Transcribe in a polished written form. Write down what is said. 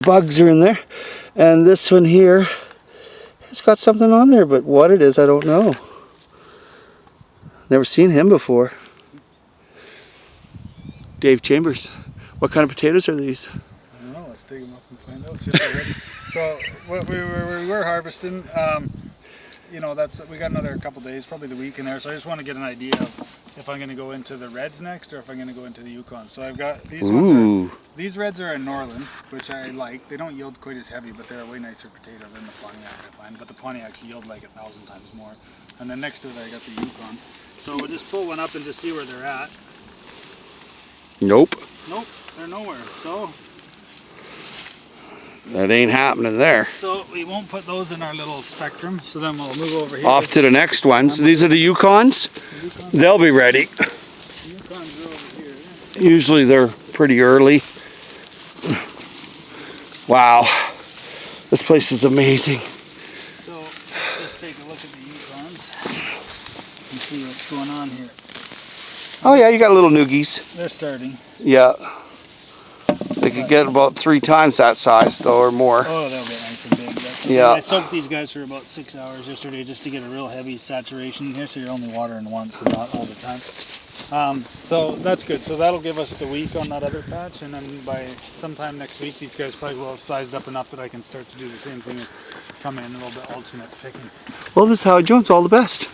bugs are in there. And this one here, it's got something on there, but what it is, I don't know. Never seen him before. Dave Chambers, what kind of potatoes are these? I don't know, let's dig them up and find out. See if they're ready. So what we were harvesting, you know, we got another couple days, probably the week in there. So I just want to get an idea of if I'm going to go into the reds next or if I'm going to go into the Yukon. So I've got these ones. These reds are a Norland, which I like. They don't yield quite as heavy, but they're a way nicer potato than the Pontiac, I find. But the Pontiacs yield like 1,000 times more. And then next to it I got the Yukon. So we'll just pull one up and just see where they're at. Nope. Nope, they're nowhere. So that ain't happening there. So we won't put those in our little spectrum. So then we'll move over here. Off to the next ones. These are the Yukons. They'll be ready. The Yukons are over here. Usually they're pretty early. Wow. This place is amazing. So let's just take a look at the Yukons and see what's going on here. Oh yeah, you got little noogies. They're starting. Yeah. They could get about 3 times that size though, or more. Oh, they'll get nice and big. Yeah. I soaked these guys for about 6 hours yesterday just to get a real heavy saturation here, so you're only watering once and not all the time. So that's good. So that'll give us the week on that other patch, and then by sometime next week, these guys probably will have sized up enough that I can start to do the same thing as come in a little bit alternate picking. Well, this is Howie Jones. All the best.